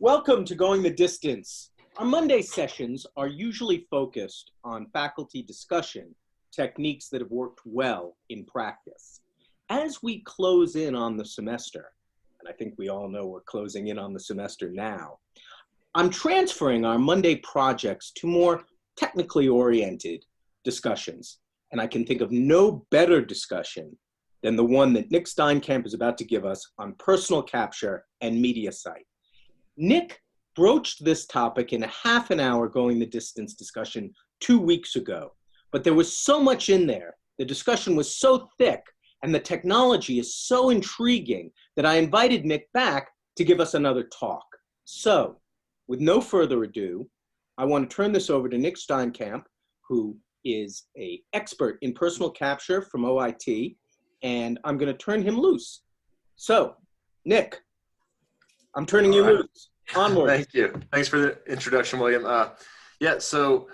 Welcome to Going the Distance. Our Monday sessions are usually focused on faculty discussion, techniques that have worked well in practice. As we close in on the semester, and I think we all know we're closing in on the semester now, I'm transferring our Monday projects to more technically oriented discussions. And I can think of no better discussion than the one that Nick Steinkamp is about to give us on personal capture and Mediasite. Nick broached this topic in a half an hour Going the Distance discussion 2 weeks ago, but there was so much in there. The discussion was so thick and the technology is so intriguing that I invited Nick back to give us another talk. So, with no further ado, I want to turn this over to Nick Steinkamp, who is an expert in personal capture from OIT, and I'm going to turn him loose. So, Nick, I'm turning you loose. Onward. Thank you. Thanks for the introduction, William. So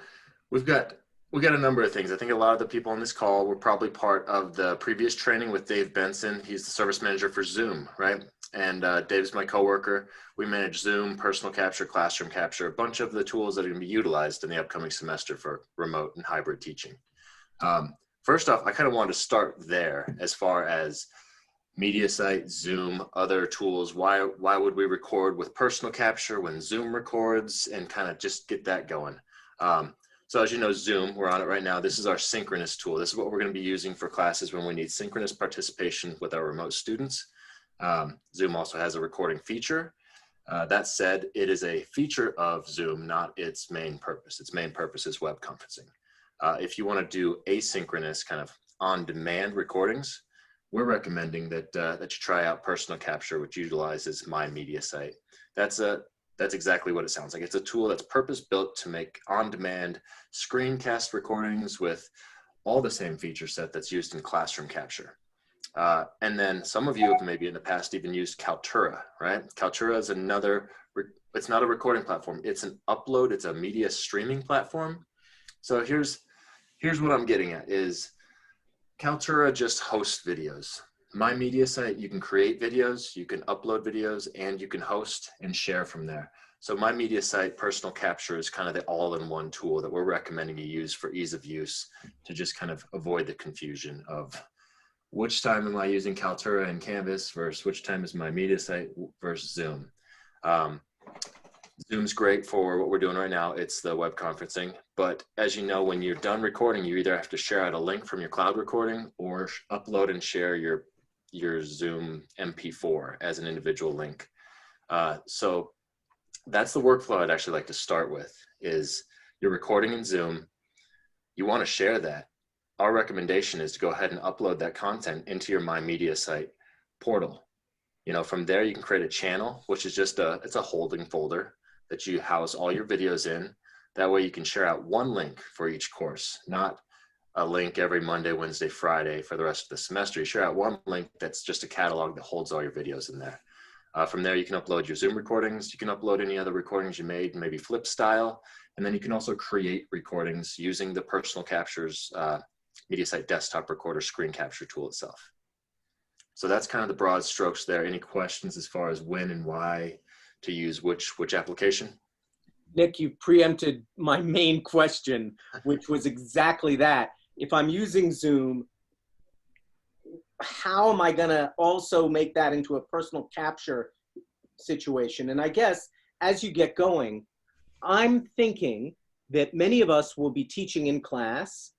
we've got a number of things. I think a lot of the people on this call were probably part of the previous training with Dave Benson. He's the service manager for Zoom, right? And Dave's my coworker. We manage Zoom, personal capture, classroom capture, a bunch of the tools that are going to be utilized in the upcoming semester for remote and hybrid teaching. First off, I kind of wanted to start there as far as Mediasite, Zoom, other tools. Why would we record with personal capture when Zoom records, and kind of just get that going? So as you know, Zoom, we're on it right now. This is our synchronous tool. This is what we're going to be using for classes when we need synchronous participation with our remote students. Zoom also has a recording feature. That said, it is a feature of Zoom, not its main purpose. Its main purpose is web conferencing. If you want to do asynchronous kind of on-demand recordings, we're recommending that you try out personal capture, which utilizes My Mediasite. That's exactly what it sounds like. It's a tool that's purpose-built to make on-demand screencast recordings with all the same feature set that's used in classroom capture. And then some of you have maybe in the past even used Kaltura, right? Kaltura is another, it's not a recording platform. It's an upload, it's a media streaming platform. So here's what I'm getting at is Kaltura just hosts videos. My Mediasite, you can create videos, you can upload videos, and you can host and share from there. So My Mediasite personal capture is kind of the all-in-one tool that we're recommending you use for ease of use to just kind of avoid the confusion of which time am I using Kaltura and Canvas versus which time is My Mediasite versus Zoom. Zoom's great for what we're doing right now. It's the web conferencing. But as you know, when you're done recording, you either have to share out a link from your cloud recording or upload and share your Zoom MP4 as an individual link. So that's the workflow I'd actually like to start with is you're recording in Zoom. You want to share that. Our recommendation is to go ahead and upload that content into your My Mediasite portal. You know, from there you can create a channel, which is just it's a holding folder that you house all your videos in. That way you can share out one link for each course, not a link every Monday, Wednesday, Friday for the rest of the semester. You share out one link that's just a catalog that holds all your videos in there. From there, you can upload your Zoom recordings. You can upload any other recordings you made, maybe flip style. And then you can also create recordings using the personal captures Mediasite desktop recorder screen capture tool itself. So that's kind of the broad strokes there. Any questions as far as when and why to use which application? Nick, you preempted my main question, which was exactly that. If I'm using Zoom, how am I going to also make that into a personal capture situation? And I guess as you get going, I'm thinking that many of us will be teaching in class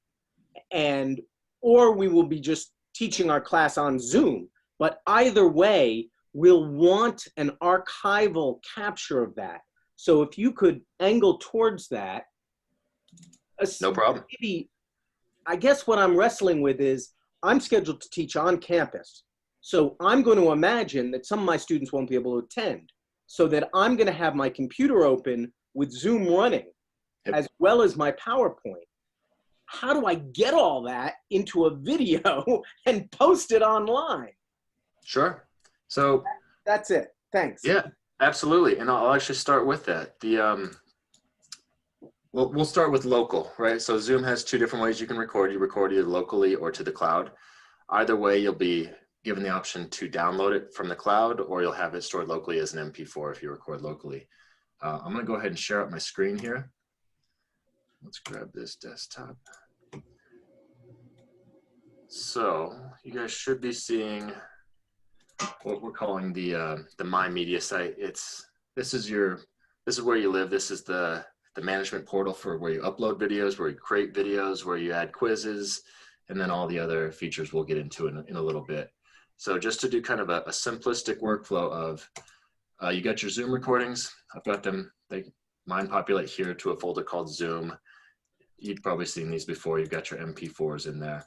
or we will be just teaching our class on Zoom. But either way, we'll want an archival capture of that. So if you could angle towards that. No problem. Maybe, I guess what I'm wrestling with is I'm scheduled to teach on campus. So I'm going to imagine that some of my students won't be able to attend. So that I'm going to have my computer open with Zoom running, as well as my PowerPoint. How do I get all that into a video and post it online? Sure. So that's it. Thanks. Yeah, absolutely. And I'll actually start with that. We'll start with local, right? So Zoom has two different ways you can record. You record either locally or to the cloud. Either way, you'll be given the option to download it from the cloud, or you'll have it stored locally as an MP4 if you record locally. I'm gonna go ahead and share out my screen here. Let's grab this desktop. So you guys should be seeing what we're calling the My Mediasite. This is where you live. This is the management portal for where you upload videos, where you create videos, where you add quizzes, and then all the other features we'll get into in a little bit. So just to do kind of a simplistic workflow of, you got your Zoom recordings. I've got them, mine populate here to a folder called Zoom. You've probably seen these before. You've got your MP4s in there.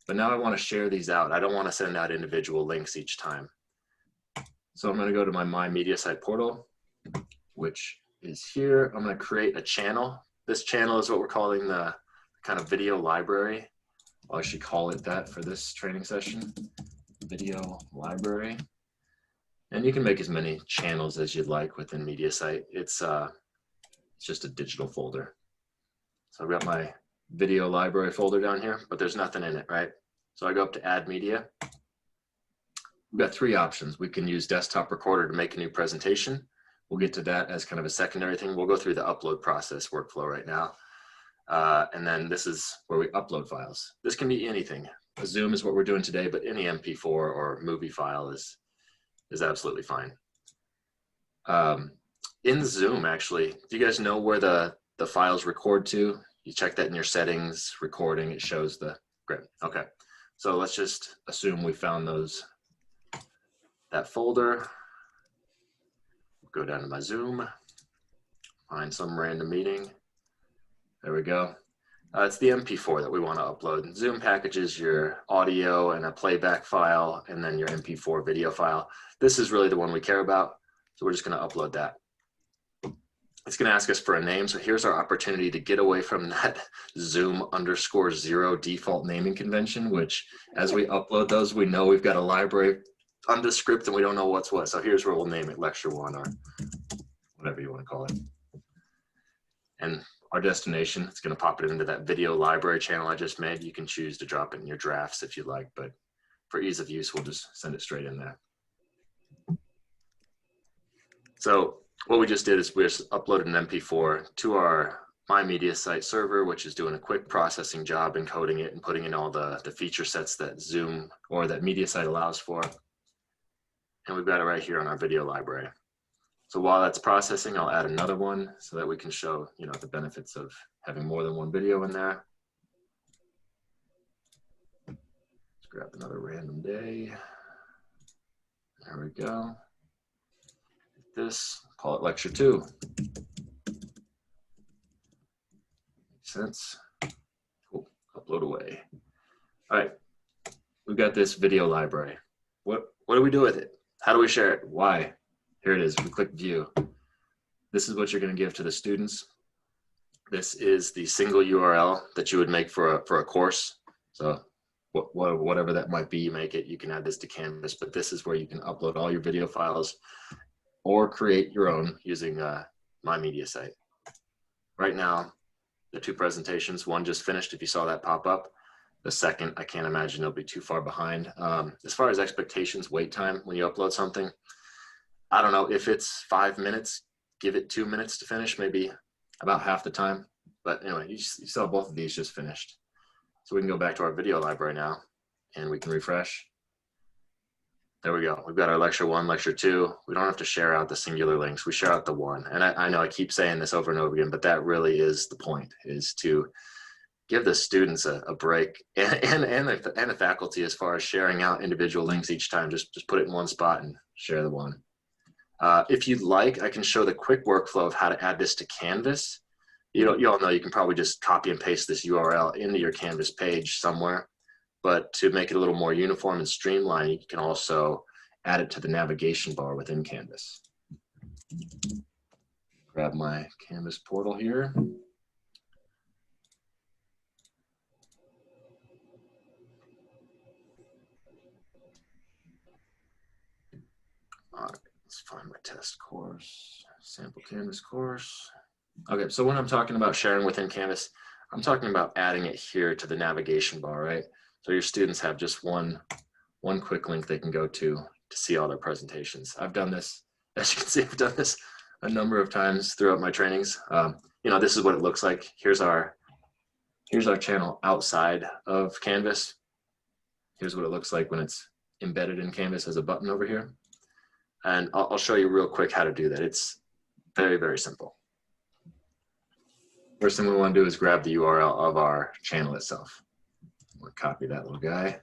But now I want to share these out. I don't want to send out individual links each time. So I'm going to go to my Mediasite portal, which is here. I'm going to create a channel. This channel is what we're calling the kind of video library. I'll actually call it that for this training session, video library. And you can make as many channels as you'd like within Mediasite. It's just a digital folder. So I've got my video library folder down here, but there's nothing in it, right? So I go up to add media. We've got three options. We can use desktop recorder to make a new presentation. We'll get to that as kind of a secondary thing. We'll go through the upload process workflow right now. And then this is where we upload files. This can be anything. A Zoom is what we're doing today, but any MP4 or movie file is absolutely fine. In Zoom, actually, do you guys know where the files record to? You check that in your settings, recording, it shows the, great, okay. So let's just assume we found that folder. Go down to my Zoom, find some random meeting. There we go. It's the MP4 that we want to upload. Zoom packages your audio and a playback file, and then your MP4 video file. This is really the one we care about, so we're just going to upload that. It's going to ask us for a name, so here's our opportunity to get away from that Zoom_0 default naming convention, which as we upload those, we know we've got a library under script and we don't know what's what. So here's where we'll name it Lecture 1 or whatever you want to call it. And our destination, it's going to pop it into that video library channel I just made. You can choose to drop it in your drafts if you like, but for ease of use, we'll just send it straight in there. So what we just did is we just uploaded an MP4 to our My Mediasite server, which is doing a quick processing job, encoding it and putting in all the feature sets that Zoom or that Mediasite allows for. And we've got it right here on our video library. So while that's processing, I'll add another one so that we can show, the benefits of having more than one video in there. Let's grab another random day. There we go. This, call it Lecture 2. Makes sense. Cool. Upload away. All right. We've got this video library. What do we do with it? How do we share it? Why? Here it is. We click View. This is what you're going to give to the students. This is the single URL that you would make for a course. So whatever that might be, you make it. You can add this to Canvas, but this is where you can upload all your video files or create your own using My Mediasite. Right now, the two presentations, one just finished if you saw that pop up. The second, I can't imagine it'll be too far behind. As far as expectations, wait time when you upload something, I don't know, if it's 5 minutes, give it 2 minutes to finish, maybe about half the time. But anyway, you saw both of these just finished. So we can go back to our video library now and we can refresh. There we go. We've got our Lecture 1, Lecture 2. We don't have to share out the singular links. We share out the one. And I know I keep saying this over and over again, but that really is the point, is to give the students a break and the faculty as far as sharing out individual links each time. Just put it in one spot and share the one. If you'd like, I can show the quick workflow of how to add this to Canvas. You all know you can probably just copy and paste this URL into your Canvas page somewhere. But to make it a little more uniform and streamlined, you can also add it to the navigation bar within Canvas. Grab my Canvas portal here. All right, let's find my test course, sample Canvas course. Okay, so when I'm talking about sharing within Canvas, I'm talking about adding it here to the navigation bar, right? So your students have just one one quick link they can go to see all their presentations. I've done this, as you can see, I've done this a number of times throughout my trainings. You know, this is what it looks like. Here's our channel outside of Canvas. Here's what it looks like when it's embedded in Canvas as a button over here. And I'll show you real quick how to do that. It's very, very simple. First thing we want to do is grab the URL of our channel itself. We'll copy that little guy.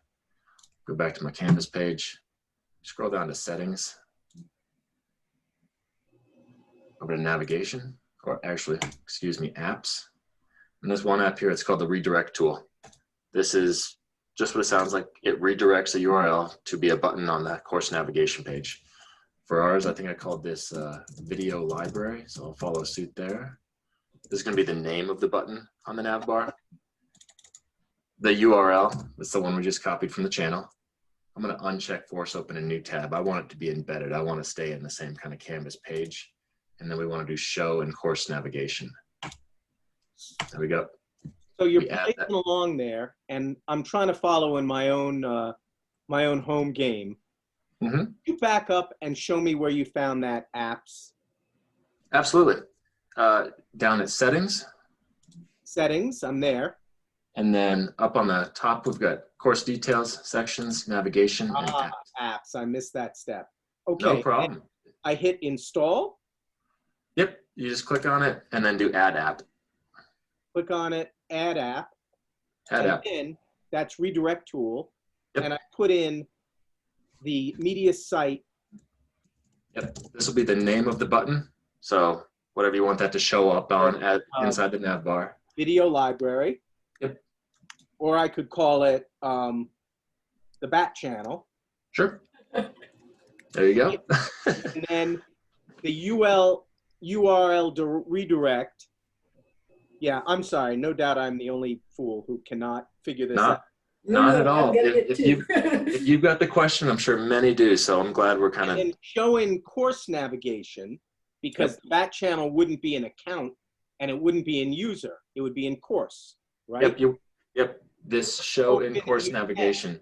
Go back to my Canvas page. Scroll down to settings. Over to navigation, or actually, excuse me, apps. And there's one app here, it's called the redirect tool. This is just what it sounds like. It redirects a URL to be a button on the course navigation page. For ours, I think I called this video library, so I'll follow suit there. This is going to be the name of the button on the nav bar. The URL, that's the one we just copied from the channel. I'm going to uncheck force open a new tab. I want it to be embedded. I want to stay in the same kind of Canvas page. And then we want to do show and course navigation. There we go. So you're playing along there, and I'm trying to follow in my own home game. Mm-hmm. You back up and show me where you found that apps. Absolutely. Down at settings. Settings, I'm there. And then up on the top, we've got course details, sections, navigation, and apps. Apps. I missed that step. Okay. No problem. I hit install. Yep. You just click on it and then do add app. Click on it, add app. Add app. Then that's redirect tool. Yep. And I put in the Mediasite. Yep. This will be the name of the button. So whatever you want that to show up on inside the nav bar. Video library. Yep. Or I could call it the bat channel. Sure. There you go. And then the URL redirect. Yeah, I'm sorry. No doubt I'm the only fool who cannot figure this out. Not at all. If you've got the question, I'm sure many do. So I'm glad we're kind of. And showing course navigation, because that channel wouldn't be an account and it wouldn't be in user. It would be in course, right? Yep. This show in course navigation.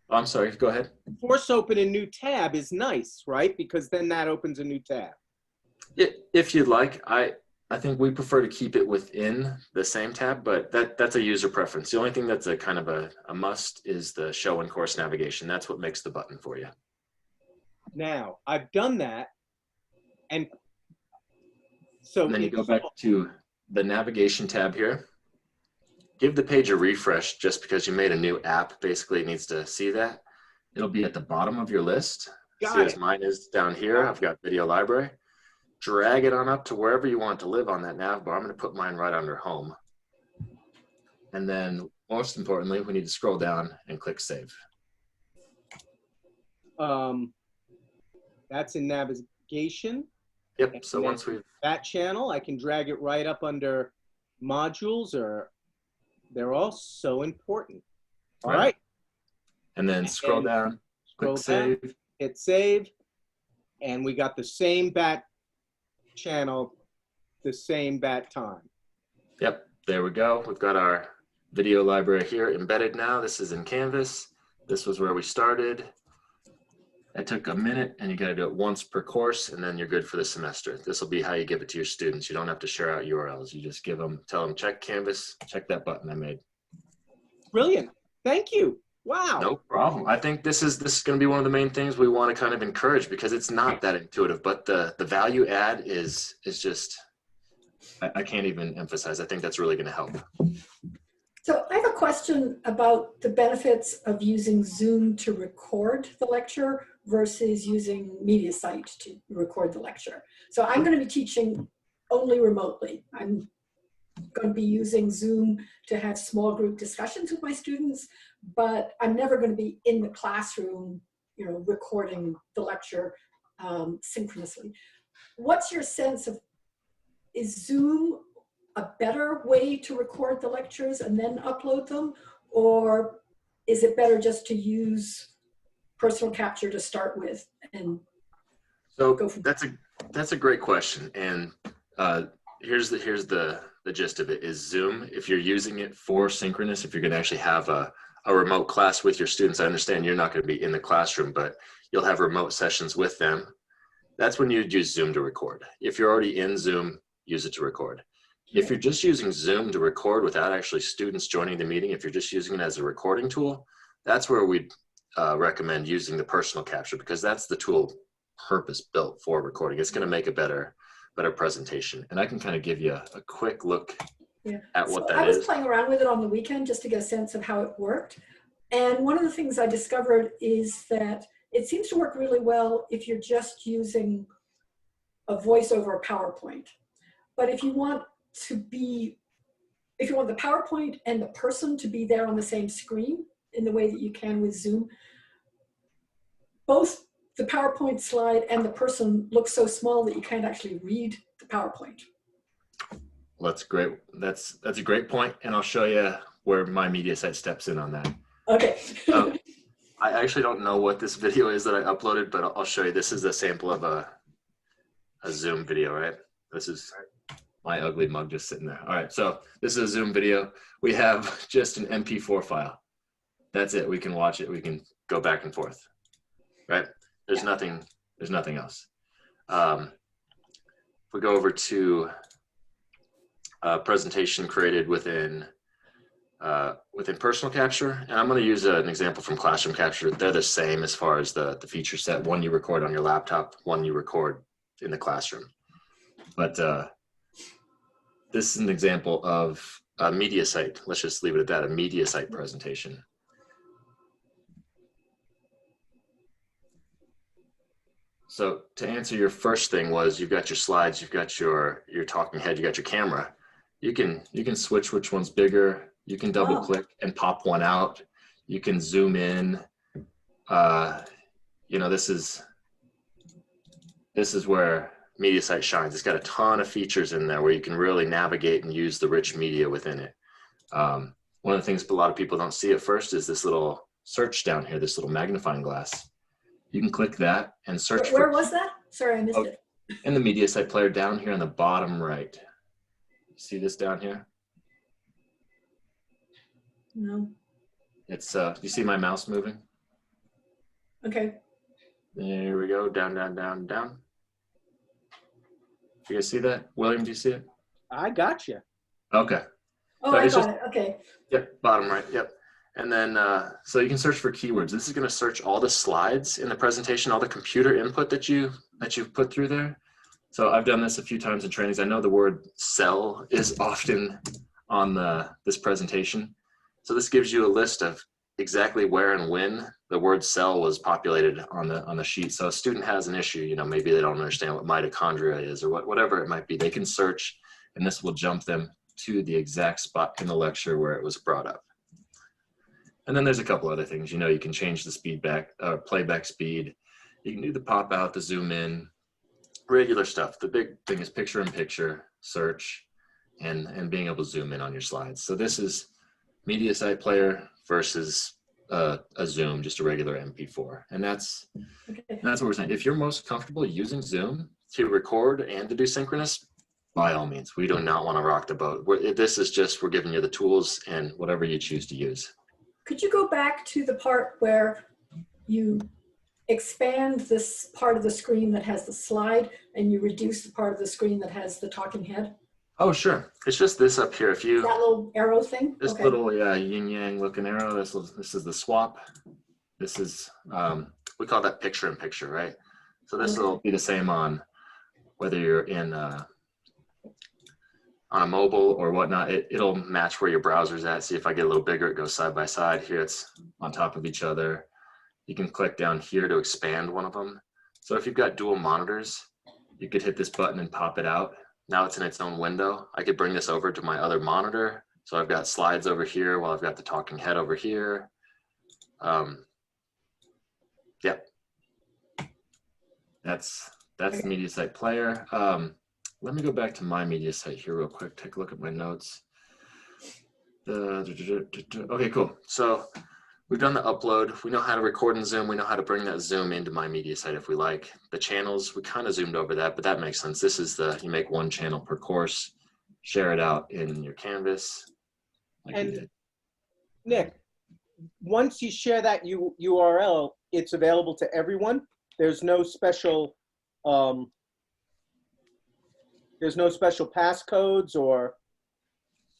Oh, I'm sorry. Go ahead. Force open a new tab is nice, right? Because then that opens a new tab. If you'd like, I think we prefer to keep it within the same tab, but that's a user preference. The only thing that's a kind of a must is the show and course navigation. That's what makes the button for you. Now, I've done that. And so and then you go back to the navigation tab here. Give the page a refresh just because you made a new app. Basically, it needs to see that. It'll be at the bottom of your list. See as mine is down here. I've got video library. Drag it on up to wherever you want to live on that nav bar. I'm going to put mine right under home. And then most importantly, we need to scroll down and click save. That's in navigation. Yep. So once we've that channel, I can drag it right up under modules, or they're all so important. All right. And then scroll down, click save. Hit save. And we got the same bat channel, the same bat time. Yep, there we go. We've got our video library here embedded now. This is in Canvas. This was where we started. It took a minute, and you got to do it once per course, and then you're good for the semester. This will be how you give it to your students. You don't have to share out URLs. You just tell them, check Canvas, check that button I made. Brilliant. Thank you. Wow. No problem. I think this is going to be one of the main things we want to kind of encourage, because it's not that intuitive, but the value add is just, I can't even emphasize. I think that's really going to help. So I have a question about the benefits of using Zoom to record the lecture versus using Mediasite to record the lecture. So I'm going to be teaching only remotely. I'm going to be using Zoom to have small group discussions with my students, but I'm never going to be in the classroom, recording the lecture synchronously. What's your sense of, is Zoom a better way to record the lectures and then upload them? Or is it better just to use personal capture to start with? And so that's a great question. And here's the gist of it is Zoom. If you're using it for synchronous, if you're going to actually have a a remote class with your students. I understand you're not going to be in the classroom, but you'll have remote sessions with them. That's when you'd use Zoom to record. If you're already in Zoom, use it to record. If you're just using Zoom to record without actually students joining the meeting, if you're just using it as a recording tool, that's where we'd recommend using the personal capture, because that's the tool purpose-built for recording. It's going to make a better presentation. And I can kind of give you a quick look at what that is. I was playing around with it on the weekend just to get a sense of how it worked. And one of the things I discovered is that it seems to work really well if you're just using a voice over a PowerPoint. But if you want the PowerPoint and the person to be there on the same screen in the way that you can with Zoom, both the PowerPoint slide and the person look so small that you can't actually read the PowerPoint. Well, that's great. That's a great point, and I'll show you where my Mediasite steps in on that. Okay. I actually don't know what this video is that I uploaded, but I'll show you. This is a sample of a Zoom video, right? This is my ugly mug just sitting there. All right, so this is a Zoom video. We have just an MP4 file. That's it. We can watch it. We can go back and forth, right? There's nothing else. If we go over to a presentation created within personal capture, and I'm going to use an example from classroom capture. They're the same as far as the feature set. One you record on your laptop, one you record in the classroom. But this is an example of a Mediasite. Let's just leave it at that, a Mediasite presentation. So to answer your first thing was, you've got your slides, you've got your talking head, you got your camera. You can switch which one's bigger. You can double click and pop one out. You can zoom in. You know, this is where Mediasite shines. It's got a ton of features in there where you can really navigate and use the rich media within it. One of the things a lot of people don't see at first is this little search down here, this little magnifying glass. You can click that and search. Where was that? Sorry, I missed it. In the Mediasite player down here on the bottom right. See this down here? No. It's you see my mouse moving? Okay. There we go. Down, down, down, down. You guys see that? William, do you see it? I got you. Okay. Oh, so I got it. Okay. Yep, bottom right. Yep. And then, so you can search for keywords. This is going to search all the slides in the presentation, all the computer input that you've put through there. So I've done this a few times in trainings. I know the word cell is often on this presentation. So this gives you a list of exactly where and when the word cell was populated on the sheet. So a student has an issue, you know, maybe they don't understand what mitochondria is or whatever it might be. They can search, and this will jump them to the exact spot in the lecture where it was brought up. And then there's a couple other things. You know, you can change the playback speed. You can do the pop out, the zoom in, regular stuff. The big thing is picture in picture, search, and being able to zoom in on your slides. So this is Mediasite player versus a Zoom, just a regular MP4. And that's what we're saying. If you're most comfortable using Zoom to record and to do synchronous, by all means. We do not want to rock the boat. This is just, we're giving you the tools and whatever you choose to use. Could you go back to the part where you expand this part of the screen that has the slide and you reduce the part of the screen that has the talking head? Oh, sure. It's just this up here. If you that little arrow thing? This little yin yang looking arrow. This is the swap. This is we call that picture in picture, right? So this will be the same on whether you're in on a mobile or whatnot. It'll match where your browser's at. See, if I get a little bigger, it goes side by side. Here it's on top of each other. You can click down here to expand one of them. So if you've got dual monitors, you could hit this button and pop it out. Now it's in its own window. I could bring this over to my other monitor. So I've got slides over here while I've got the talking head over here. Yep. That's the Mediasite player. Let me go back to my Mediasite here real quick. Take a look at my notes. Okay, cool. So we've done the upload. We know how to record in Zoom. We know how to bring that Zoom into my Mediasite if we like. The channels, we kind of zoomed over that, but that makes sense. This is you make one channel per course, share it out in your Canvas. Like and Nick, once you share that URL, it's available to everyone. There's no special passcodes or.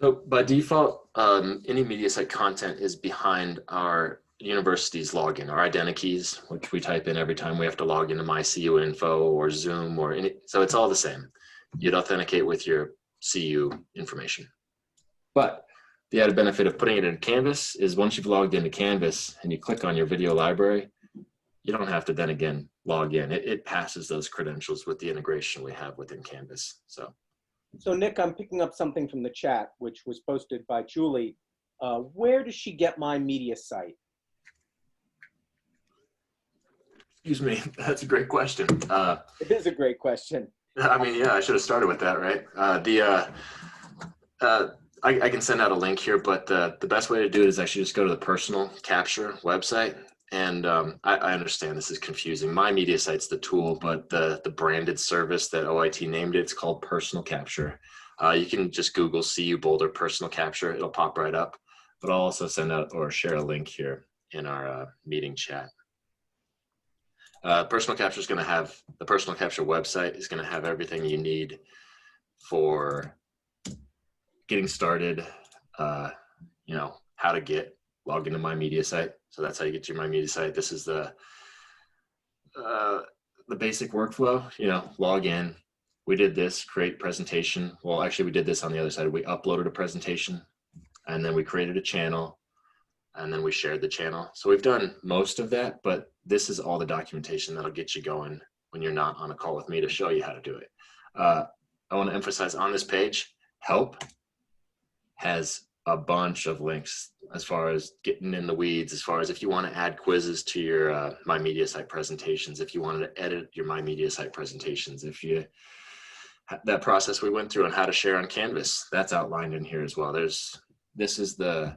So by default, any Mediasite content is behind our university's login, our identity keys, which we type in every time we have to log into MyCU info or Zoom or any. So it's all the same. You'd authenticate with your CU information. But the added benefit of putting it in Canvas is once you've logged into Canvas and you click on your video library, you don't have to then again log in. It passes those credentials with the integration we have within Canvas. So Nick, I'm picking up something from the chat, which was posted by Julie. Where does she get my Mediasite? Excuse me, that's a great question. It is a great question. I mean, yeah, I should have started with that, right? I can send out a link here, but the best way to do it is actually just go to the personal capture website. And I understand this is confusing. My Mediasite's the tool, but the branded service that OIT named it's called Personal Capture. You can just Google CU Boulder Personal Capture. It'll pop right up. But I'll also send out or share a link here in our meeting chat. Personal Capture is going to have, the Personal Capture website is going to have everything you need for getting started, you know, how to get logged into My Mediasite. So that's how you get to My Mediasite. This is the basic workflow, you know, log in. We did this, create presentation. Well, actually we did this on the other side. We uploaded a presentation and then we created a channel and then we shared the channel. So we've done most of that, but this is all the documentation that'll get you going when you're not on a call with me to show you how to do it. I want to emphasize on this page, help has a bunch of links as far as getting in the weeds, as far as if you want to add quizzes to your My Mediasite presentations, if you wanted to edit your My Mediasite presentations, if you, that process we went through on how to share on Canvas, that's outlined in here as well. This is the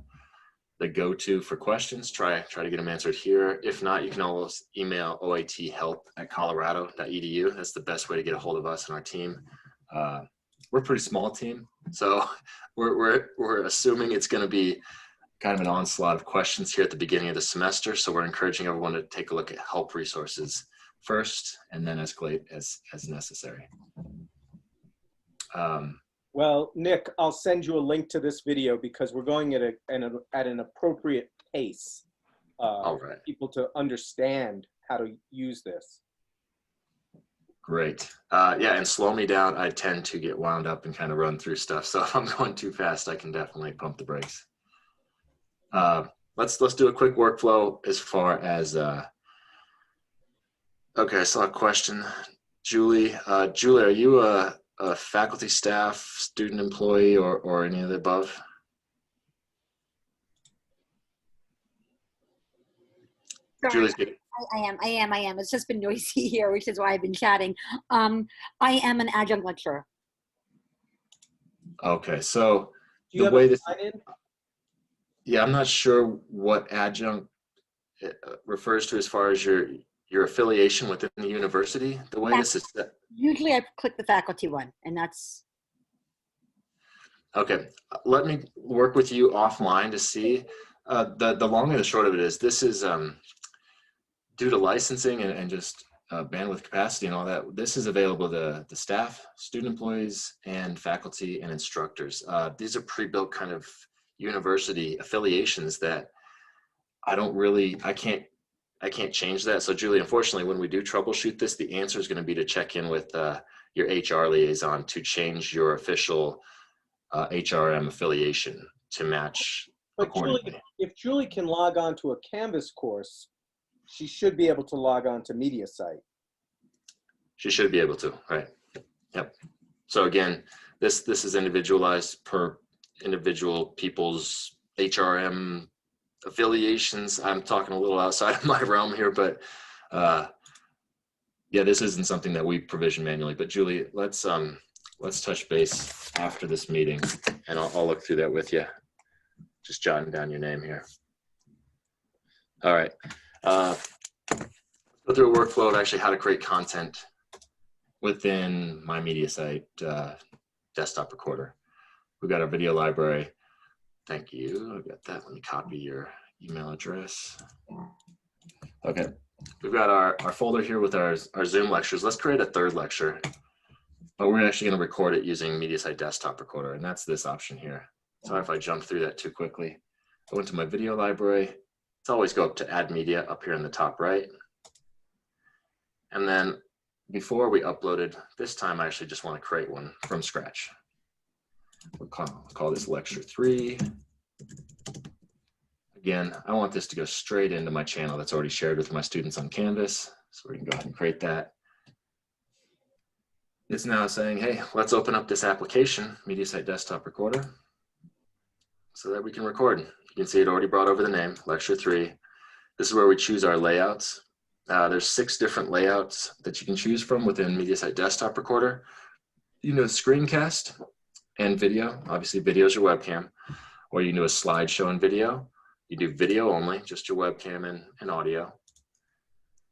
go-to for questions. Try to get them answered here. If not, you can always email oithelp@colorado.edu. That's the best way to get a hold of us and our team. We're a pretty small team, so we're assuming it's going to be kind of an onslaught of questions here at the beginning of the semester. So we're encouraging everyone to take a look at help resources first, and then escalate as necessary. Well, Nick, I'll send you a link to this video because we're going at an appropriate pace All right. for people to understand how to use this. Great. Yeah, and slow me down. I tend to get wound up and kind of run through stuff. So if I'm going too fast, I can definitely pump the brakes. Let's do a quick workflow as far as, okay, I saw a question. Julie, are you a faculty, staff, student, employee, or any of the above? Sorry, Julie's good. I am. It's just been noisy here, which is why I've been chatting. I am an adjunct lecturer. Okay, so Do you the have way a this, sign-in? yeah, I'm not sure what adjunct refers to as far as your affiliation within the university. The way this is set. Usually I click the faculty one, and that's. Okay, let me work with you offline to see. The long and the short of it is this is due to licensing and just bandwidth capacity and all that. This is available to the staff, student employees, and faculty and instructors. These are pre-built kind of university affiliations that I can't change that. So Julie, unfortunately, when we do troubleshoot this, the answer is going to be to check in with your HR liaison to change your official HRM affiliation to match. But Julie, if Julie can log on to a Canvas course, she should be able to log on to Mediasite. She should be able to, right? Yep. So again, this is individualized per individual people's HRM affiliations. I'm talking a little outside of my realm here, but yeah, this isn't something that we provision manually. But Julie, let's touch base after this meeting, and I'll look through that with you. Just jotting down your name here. All right. Go through a workflow of actually how to create content within My Mediasite desktop recorder. We've got our video library. Thank you. I've got that. Let me copy your email address. Okay, we've got our folder here with our Zoom lectures. Let's create a third lecture, but we're actually going to record it using Mediasite Desktop Recorder, and that's this option here. Sorry if I jumped through that too quickly. I went to my video library. Let's always go up to Add Media up here in the top right. And then before we uploaded, this time I actually just want to create one from scratch. We'll call this Lecture 3. Again, I want this to go straight into my channel that's already shared with my students on Canvas. So we can go ahead and create that. It's now saying, hey, let's open up this application, Mediasite Desktop Recorder, so that we can record. You can see it already brought over the name, Lecture 3. This is where we choose our layouts. There's 6 different layouts that you can choose from within Mediasite Desktop Recorder. You can do a screencast and video. Obviously, video is your webcam. Or you can do a slideshow and video. You do video only, just your webcam and audio.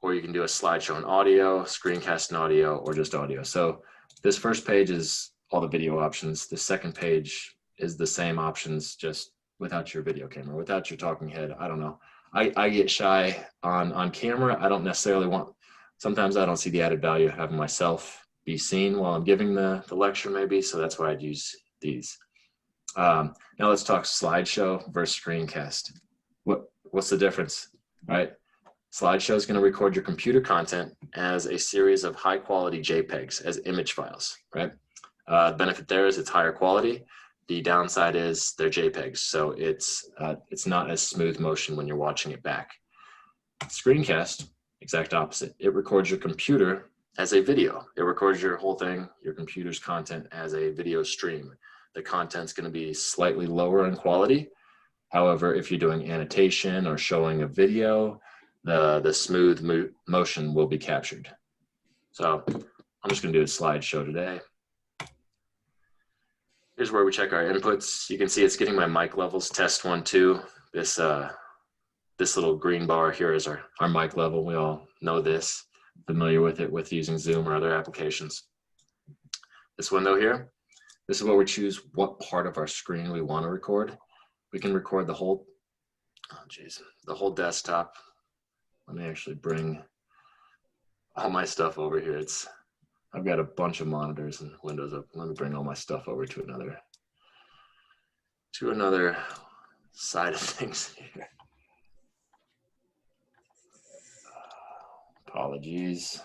Or you can do a slideshow and audio, screencast and audio, or just audio. So this first page is all the video options. The second page is the same options, just without your video camera, without your talking head. I don't know. I get shy on camera. I don't necessarily want, sometimes I don't see the added value of having myself be seen while I'm giving the lecture maybe, so that's why I'd use these. Now let's talk slideshow versus screencast. What's the difference, right? Slideshow is going to record your computer content as a series of high quality JPEGs as image files, right? The benefit there is it's higher quality. The downside is they're JPEGs, so it's not as smooth motion when you're watching it back. Screencast, exact opposite. It records your computer as a video. It records your whole thing, your computer's content as a video stream. The content's going to be slightly lower in quality. However, if you're doing annotation or showing a video, the smooth motion will be captured. So I'm just going to do a slideshow today. Here's where we check our inputs. You can see it's getting my mic levels, test 1, 2. This little green bar here is our mic level. We all know this, familiar with it with using Zoom or other applications. This window here, this is where we choose what part of our screen we want to record. We can record the whole, the whole desktop. Let me actually bring all my stuff over here. I've got a bunch of monitors and windows up. Let me bring all my stuff over to another side of things here. Apologies.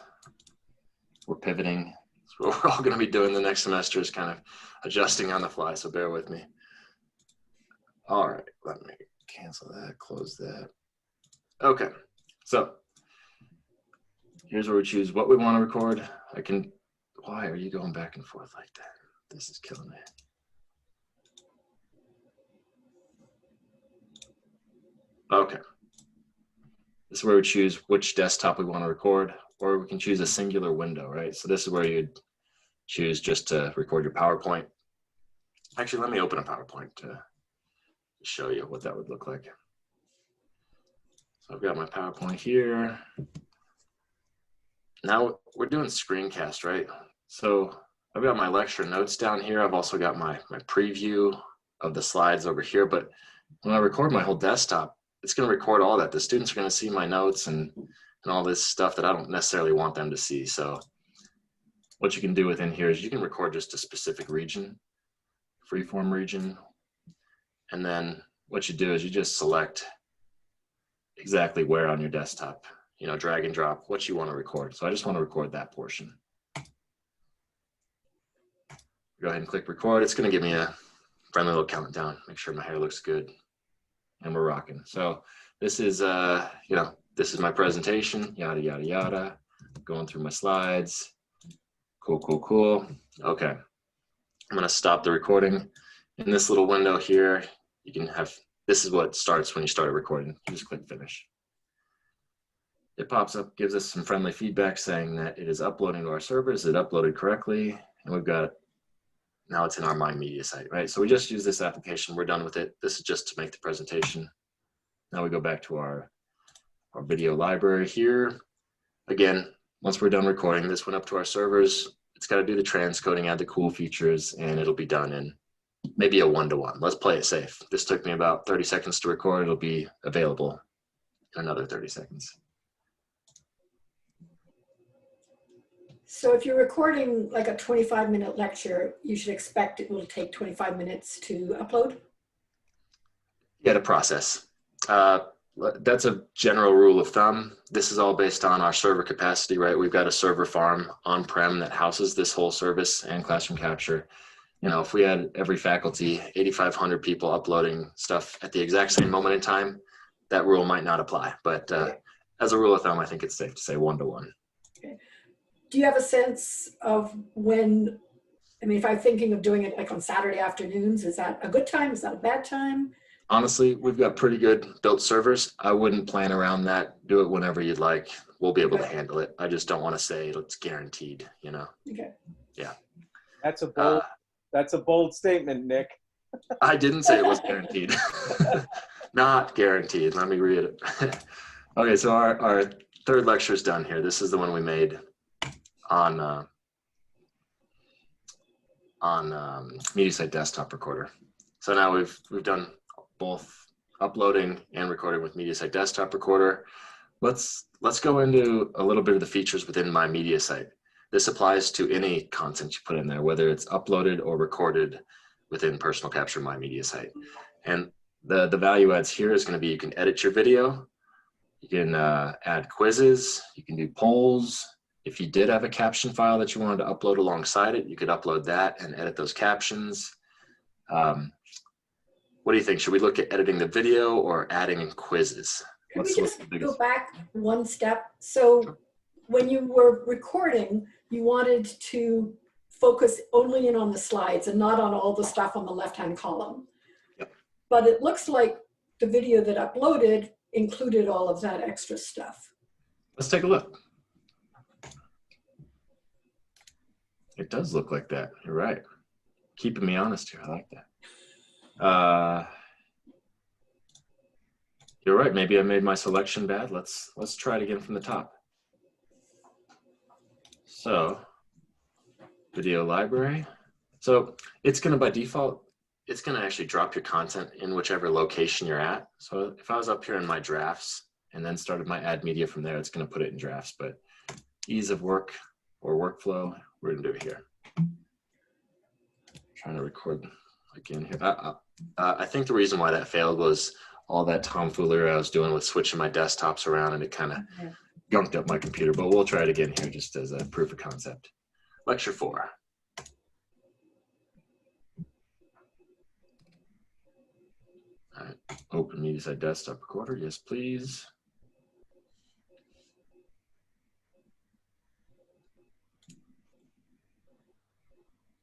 We're pivoting. So what we're all going to be doing the next semester is kind of adjusting on the fly, so bear with me. All right, let me cancel that, close that. Okay, so here's where we choose what we want to record. Why are you going back and forth like that? This is killing me. Okay. This is where we choose which desktop we want to record, or we can choose a singular window, right? So this is where you'd choose just to record your PowerPoint. Actually, let me open a PowerPoint to show you what that would look like. So I've got my PowerPoint here. Now we're doing screencast, right? So I've got my lecture notes down here. I've also got my preview of the slides over here, but when I record my whole desktop, it's going to record all that. The students are going to see my notes and all this stuff that I don't necessarily want them to see. So what you can do within here is you can record just a specific region, freeform region, and then what you do is you just select exactly where on your desktop, you know, drag and drop what you want to record. So I just want to record that portion. Go ahead and click record. It's going to give me a friendly little countdown. Make sure my hair looks good. And we're rocking. So this is, you know, this is my presentation, yada, yada, yada. Going through my slides. Cool, cool, cool. Okay. I'm going to stop the recording. In this little window here, you can have, this is what starts when you start recording. You just click finish. It pops up, gives us some friendly feedback saying that it is uploading to our servers. It uploaded correctly. And we've got, now it's in our My Media site, right? So we just use this application. We're done with it. This is just to make the presentation. Now we go back to our video library here. Again, once we're done recording, this went up to our servers. It's got to do the transcoding, add the cool features, and it'll be done in maybe a 1-to-1. Let's play it safe. This took me about 30 seconds to record. It'll be available in another 30 seconds. So if you're recording like a 25-minute lecture, you should expect it will take 25 minutes to upload? Yeah, to process. That's a general rule of thumb. This is all based on our server capacity, right? We've got a server farm on-prem that houses this whole service and classroom capture. You know, if we had every faculty, 8,500 people uploading stuff at the exact same moment in time, that rule might not apply. But as a rule of thumb, I think it's safe to say 1-to-1. Okay. Do you have a sense of when, I mean, if I'm thinking of doing it like on Saturday afternoons, is that a good time? Is that a bad time? Honestly, we've got pretty good built servers. I wouldn't plan around that. Do it whenever you'd like. We'll be able to handle it. I just don't want to say it's guaranteed, you know? Okay. Yeah. That's a bold statement, Nick. I didn't say it was guaranteed. Not guaranteed. Let me read it. Okay, so our third lecture is done here. This is the one we made on Mediasite desktop recorder. So now we've done both uploading and recording with Mediasite desktop recorder. Let's go into a little bit of the features within my Mediasite. This applies to any content you put in there, whether it's uploaded or recorded within Personal Capture My Mediasite. And the value adds here is going to be you can edit your video, you can add quizzes, you can do polls. If you did have a caption file that you wanted to upload alongside it, you could upload that and edit those captions. What do you think? Should we look at editing the video or adding in quizzes? Could we just go back one step? So when you were recording, you wanted to focus only in on the slides and not on all the stuff on the left-hand column. Yep. But it looks like the video that uploaded included all of that extra stuff. Let's take a look. It does look like that. You're right. Keeping me honest here. I like that. You're right. Maybe I made my selection bad. Let's try it again from the top. So, video library. So it's going to, by default, it's going to actually drop your content in whichever location you're at. So if I was up here in my drafts and then started my add media from there, it's going to put it in drafts. But ease of work or workflow, we're going to do it here. Trying to record again here. I think the reason why that failed was all that tomfoolery I was doing with switching my desktops around, and it kind of gunked up my computer. But we'll try it again here just as a proof of concept. Lecture 4. All right, open Mediasite desktop recorder. Yes, please.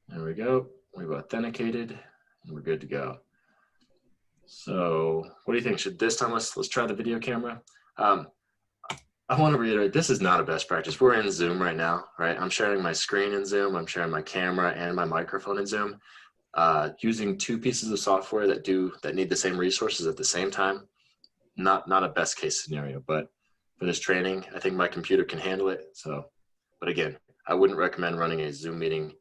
There we go. We've authenticated and we're good to go. So what do you think? Should this time let's try the video camera? I want to reiterate, this is not a best practice. We're in Zoom right now, right? I'm sharing my screen in Zoom. I'm sharing my camera and my microphone in Zoom. Using two pieces of software that need the same resources at the same time, not a best case scenario, but for this training, I think my computer can handle it. So, but again, I wouldn't recommend running a Zoom meeting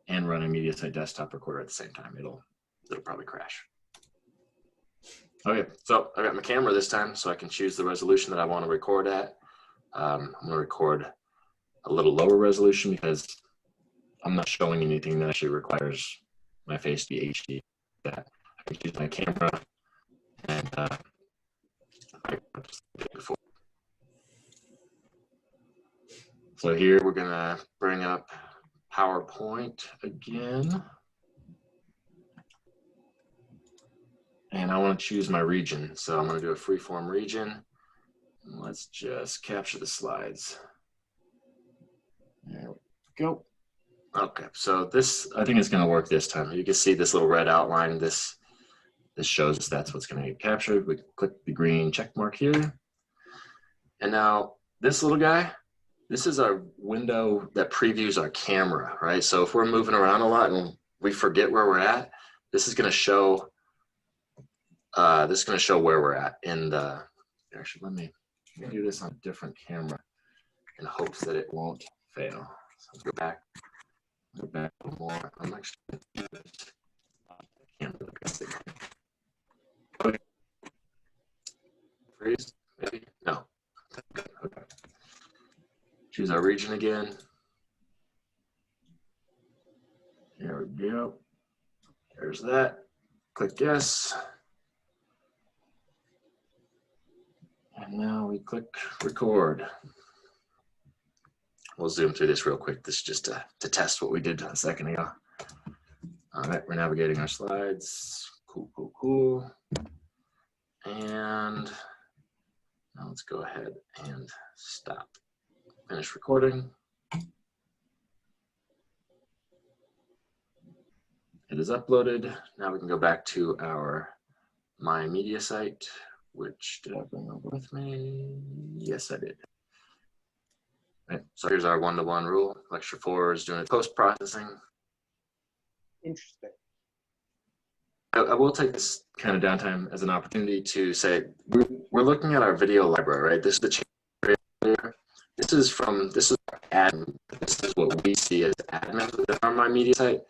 and running Mediasite desktop recorder at the same time. It'll probably crash. Okay, so I got my camera this time, so I can choose the resolution that I want to record at. I'm going to record a little lower resolution because I'm not showing anything that actually requires my face to be HD. That I can choose my camera and before. So here we're going to bring up PowerPoint again. And I want to choose my region. So I'm going to do a freeform region. Let's just capture the slides. There we go. Okay, so this, I think it's going to work this time. You can see this little red outline. This shows us that's what's going to get captured. We click the green check mark here. And now this little guy, this is our window that previews our camera, right? So if we're moving around a lot and we forget where we're at, this is going to show where we're at in the, actually, let me do this on a different camera in hopes that it won't fail. So let's go back a little more. I'm actually going to do this Freeze, maybe? No. Okay. Choose our region again. There we go. There's that. Click yes. And now we click record. We'll zoom through this real quick. This is just to test what we did a second ago. All right, we're navigating our slides. Cool, cool, cool. And now let's go ahead and stop. Finish recording. It is uploaded. Now we can go back to our My Mediasite, which did I bring over with me? Yes, I did. Right, so here's our one-to-one rule. Lecture 4 is doing post-processing. Interesting. I will take this kind of downtime as an opportunity to say, we're looking at our video library, right? This is the trailer. This is admin. This is what we see as admins within our My Mediasite.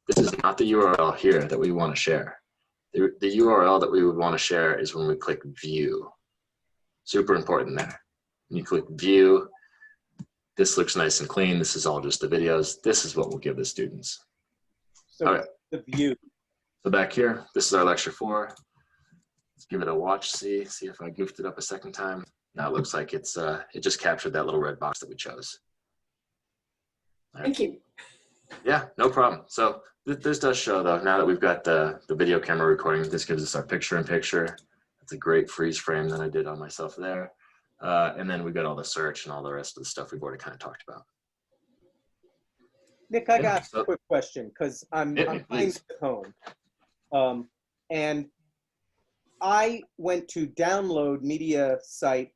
This is not the URL here that we want to share. The URL that we would want to share is when we click view. Super important there. When you click view, this looks nice and clean. This is all just the videos. This is what we'll give the students. So all right. The view. So back here, this is our lecture 4. Let's give it a watch, see if I goofed it up a second time. Now it looks like it just captured that little red box that we chose. Right. Thank you. Yeah, no problem. So this does show though, now that we've got the video camera recording, this gives us our picture-in-picture. That's a great freeze frame that I did on myself there. And then we've got all the search and all the rest of the stuff we've already kind of talked about. Nick, I got a quick question because I'm playing at home. And I went to download Mediasite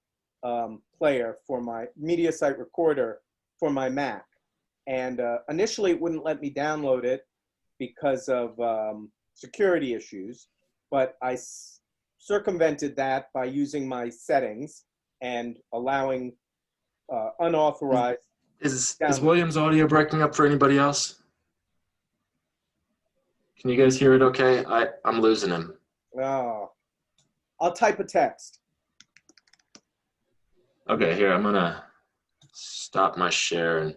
player for my Mediasite recorder for my Mac. And initially it wouldn't let me download it because of security issues, but I circumvented that by using my settings and allowing unauthorized. Is William's audio breaking up for anybody else? Can you guys hear it okay? I'm losing him. Oh, I'll type a text. Okay, here, I'm gonna stop my share and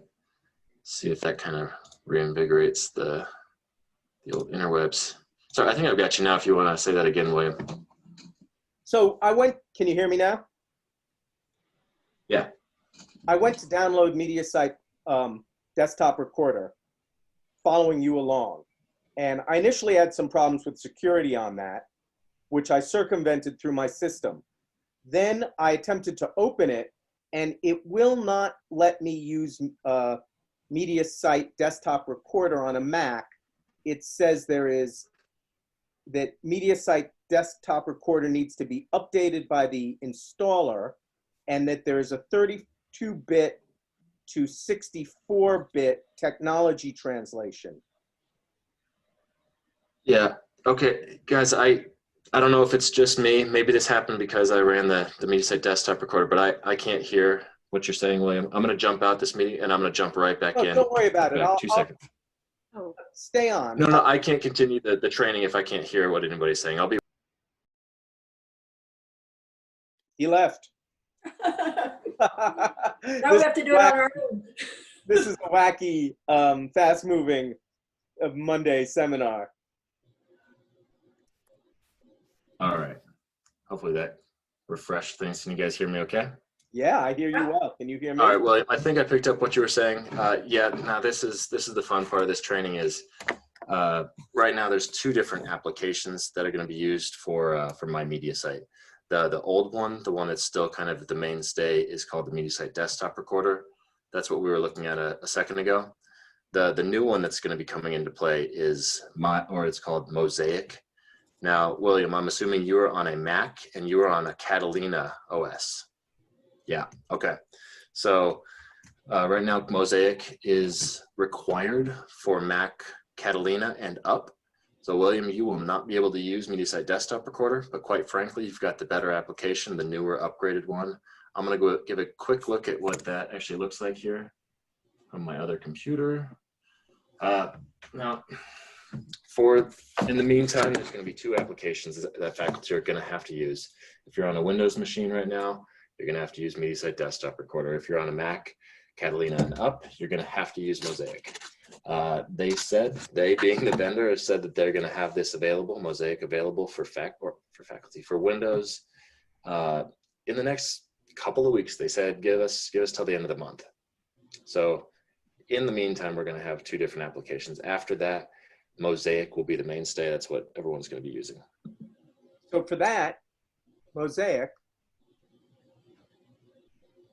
see if that kind of reinvigorates the old interwebs. Sorry, I think I've got you now if you want to say that again, William. So can you hear me now? Yeah. I went to download Mediasite desktop recorder following you along. And I initially had some problems with security on that, which I circumvented through my system. Then I attempted to open it and it will not let me use Mediasite desktop recorder on a Mac. It says that Mediasite desktop recorder needs to be updated by the installer and that there's a 32-bit to 64-bit technology translation. Yeah, okay, guys, I don't know if it's just me. Maybe this happened because I ran the Mediasite desktop recorder, but I can't hear what you're saying, William. I'm going to jump out this meeting and I'm going to jump right back in. Don't worry about it. Back 2 seconds. I'll stay on. No, I can't continue the training if I can't hear what anybody's saying. I'll be. He left. Now we have to do it on our own. This is a wacky, fast-moving Monday seminar. All right. Hopefully that refreshed things. Can you guys hear me okay? Yeah, I hear you well. Can you hear me? All right, well, I think I picked up what you were saying. Yeah, now this is the fun part of this training is right now there's 2 different applications that are going to be used for My Mediasite. The old one, the one that's still kind of the mainstay, is called the Mediasite desktop recorder. That's what we were looking at a second ago. The new one that's going to be coming into play is it's called Mosaic. Now, William, I'm assuming you are on a Mac and you are on a Catalina OS. Yeah, okay. So right now Mosaic is required for Mac Catalina and up. So William, you will not be able to use Mediasite desktop recorder, but quite frankly, you've got the better application, the newer upgraded one. I'm gonna go give a quick look at what that actually looks like here on my other computer. Now, in the meantime, there's going to be two applications that faculty are going to have to use. If you're on a Windows machine right now, you're going to have to use Mediasite Desktop Recorder. If you're on a Mac, Catalina and up, you're going to have to use Mosaic. They being the vendor, have said that they're going to have this available, Mosaic available for faculty for Windows in the next couple of weeks. They said give us till the end of the month. So in the meantime, we're going to have two different applications. After that, Mosaic will be the mainstay. That's what everyone's going to be using. So for that, Mosaic,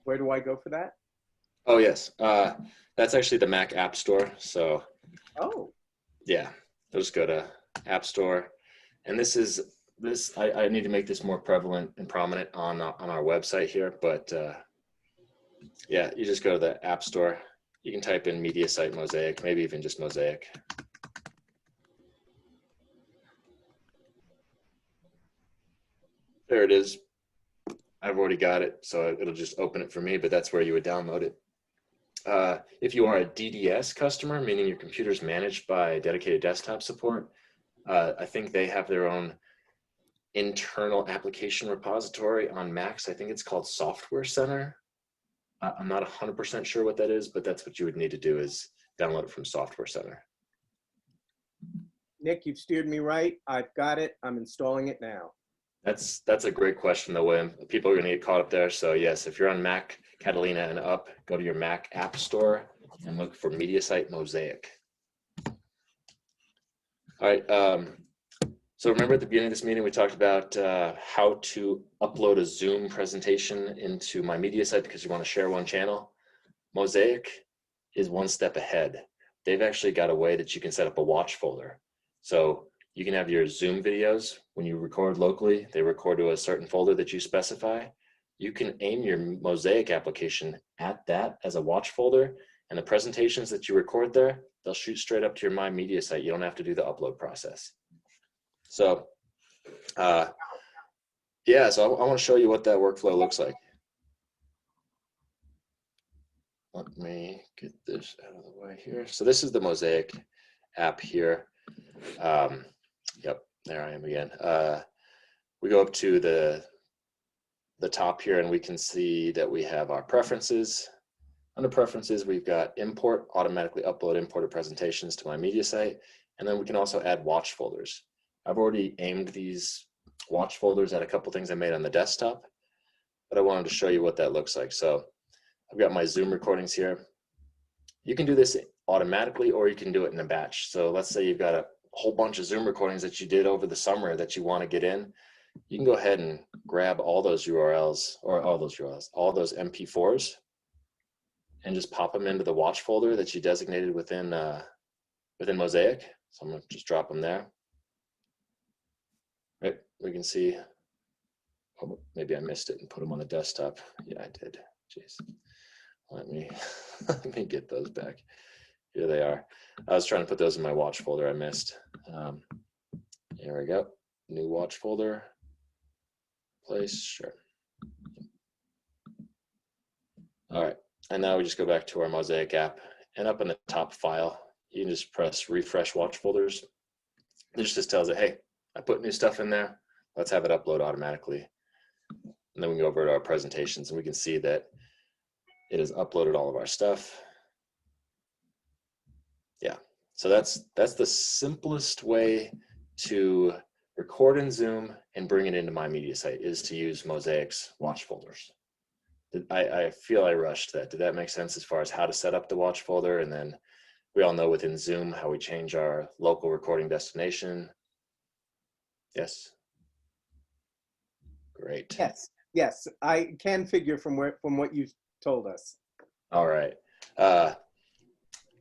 where do I go for that? Oh, yes. That's actually the Mac App Store. So, oh, yeah, just go to App Store. And I need to make this more prevalent and prominent on our website here. But yeah, you just go to the App Store. You can type in Mediasite Mosaic, maybe even just Mosaic. There it is. I've already got it, so it'll just open it for me, but that's where you would download it. If you are a DDS customer, meaning your computer's managed by dedicated desktop support, I think they have their own internal application repository on Macs. I think it's called Software Center. I'm not 100% sure what that is, but that's what you would need to do is download it from Software Center. Nick, you've steered me right. I've got it. I'm installing it now. That's a great question, though, William. People are going to get caught up there. So yes, if you're on Mac, Catalina and up, go to your Mac App Store and look for Mediasite Mosaic. All right. So remember at the beginning of this meeting, we talked about how to upload a Zoom presentation into my Mediasite because you want to share one channel. Mosaic is one step ahead. They've actually got a way that you can set up a watch folder. So you can have your Zoom videos when you record locally, they record to a certain folder that you specify. You can aim your Mosaic application at that as a watch folder, and the presentations that you record there, they'll shoot straight up to your My Media site. You don't have to do the upload process. So, yeah, so I want to show you what that workflow looks like. Let me get this out of the way here. So this is the Mosaic app here. Yep, there I am again. We go up to the top here and we can see that we have our preferences. Under preferences, we've got import, automatically upload imported presentations to my media site. And then we can also add watch folders. I've already aimed these watch folders at a couple things I made on the desktop, but I wanted to show you what that looks like. So I've got my Zoom recordings here. You can do this automatically or you can do it in a batch. So let's say you've got a whole bunch of Zoom recordings that you did over the summer that you want to get in. You can go ahead and grab all those URLs or all those MP4s and just pop them into the watch folder that you designated within Mosaic. So I'm going to just drop them there. Right, we can see, oh, maybe I missed it and put them on the desktop. Yeah, I did. Jeez. Let me get those back. Here they are. I was trying to put those in my watch folder. I missed. Here we go. New watch folder. Place. Sure. All right. And now we just go back to our Mosaic app. And up in the top file, you can just press refresh watch folders. It just tells it, hey, I put new stuff in there. Let's have it upload automatically. And then we can go over to our presentations and we can see that it has uploaded all of our stuff. Yeah, so that's the simplest way to record in Zoom and bring it into my media site is to use Mosaic's watch folders. I feel I rushed that. Did that make sense as far as how to set up the watch folder? And then we all know within Zoom how we change our local recording destination. Yes. Great. Yes, I can figure from what you told us. All right.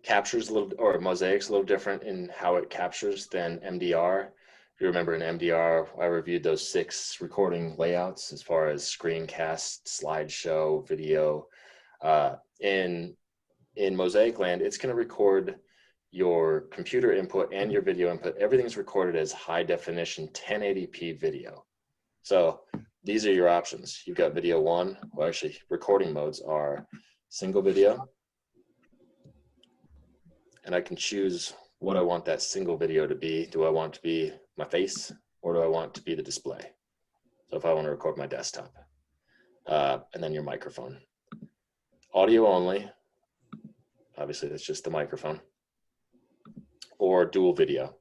Captures Mosaic's a little different in how it captures than MDR. If you remember in MDR, I reviewed those 6 recording layouts as far as screencast, slideshow, video. In Mosaic land, it's going to record your computer input and your video input. Everything's recorded as high definition 1080p video. So these are your options. You've got video 1, well actually recording modes are single video. And I can choose what I want that single video to be. Do I want it to be my face, or do I want it to be the display? So if I want to record my desktop, and then your microphone. Audio only, obviously that's just the microphone, or dual video.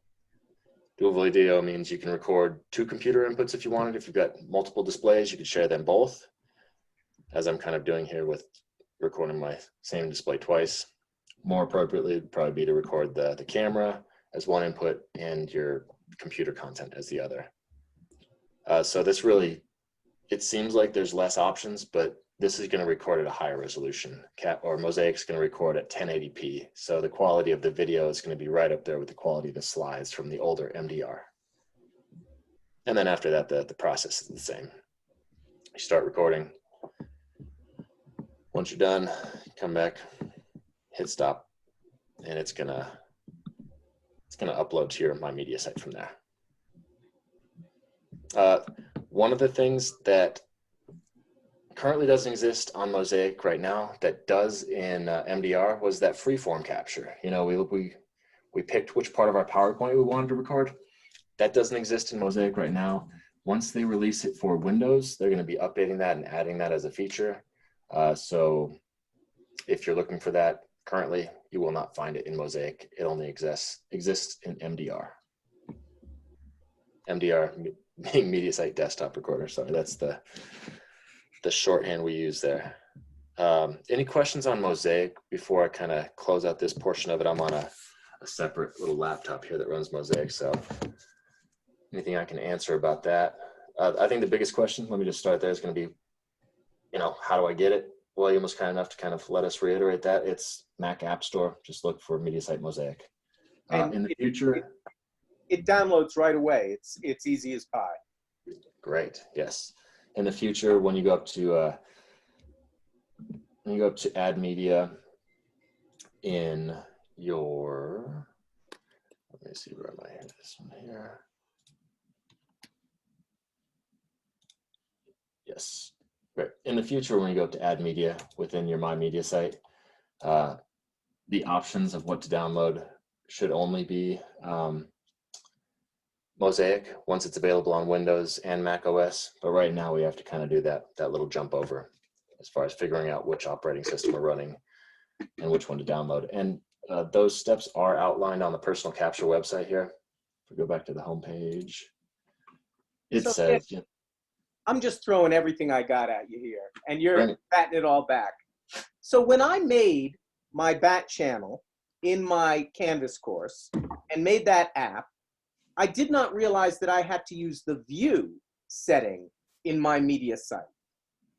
Dual video means you can record 2 computer inputs if you wanted. If you've got multiple displays, you could share them both, as I'm kind of doing here with recording my same display twice. More appropriately would probably be to record the camera as one input and your computer content as the other. So this really, it seems like there's less options, but this is going to record at a higher resolution. Mosaic is going to record at 1080p. So the quality of the video is going to be right up there with the quality of the slides from the older MDR. And then after that, the process is the same. You start recording. Once you're done, come back, hit stop, and it's gonna upload to your My Mediasite from there. One of the things that currently doesn't exist on Mosaic right now that does in MDR was that freeform capture. You know, we picked which part of our PowerPoint we wanted to record. That doesn't exist in Mosaic right now. Once they release it for Windows, they're going to be updating that and adding that as a feature. So if you're looking for that currently, you will not find it in Mosaic. It only exists in MDR. MDR being Mediasite Desktop Recorder. Sorry, that's the shorthand we use there. Any questions on Mosaic before I kind of close out this portion of it? I'm on a separate little laptop here that runs Mosaic, so anything I can answer about that? I think the biggest question, let me just start there, is going to be, you know, how do I get it? William was kind enough to kind of let us reiterate that. It's Mac App Store. Just look for Mediasite Mosaic. In the future, it downloads right away. It's easy as pie. Great. Yes. In the future, when you go up to add media in your, let me see, where am I here? This one here. Yes. Great. In the future, when you go up to add media within your My Mediasite, the options of what to download should only be Mosaic once it's available on Windows and Mac OS. But right now we have to kind of do that little jump over as far as figuring out which operating system we're running and which one to download. And those steps are outlined on the Personal Capture website here. If we go back to the home page, it says, yeah, I'm just throwing everything I got at you here, and you're batting it all back. So when I made my bat channel in my Canvas course and made that app, I did not realize that I had to use the view setting in my Mediasite.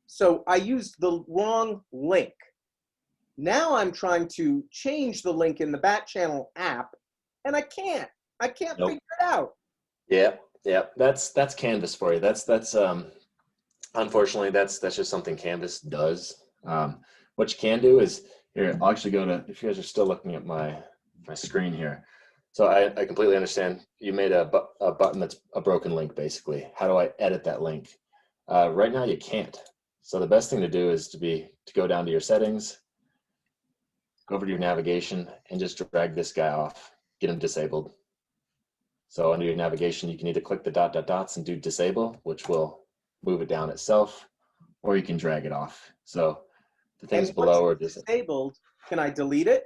So I used the wrong link. Now I'm trying to change the link in the bat channel app, and I can't figure it out. Yeah. That's Canvas for you. That's unfortunately that's just something Canvas does. What you can do is, here, I'll actually go to, if you guys are still looking at my screen here. So I completely understand. You made a button that's a broken link, basically. How do I edit that link? Right now you can't. So the best thing to do is to go down to your settings, go over to your navigation, and just drag this guy off, get him disabled. So under your navigation, you can either click the dots and do disable, which will move it down itself, or you can drag it off. So the things below are disabled. Can I delete it?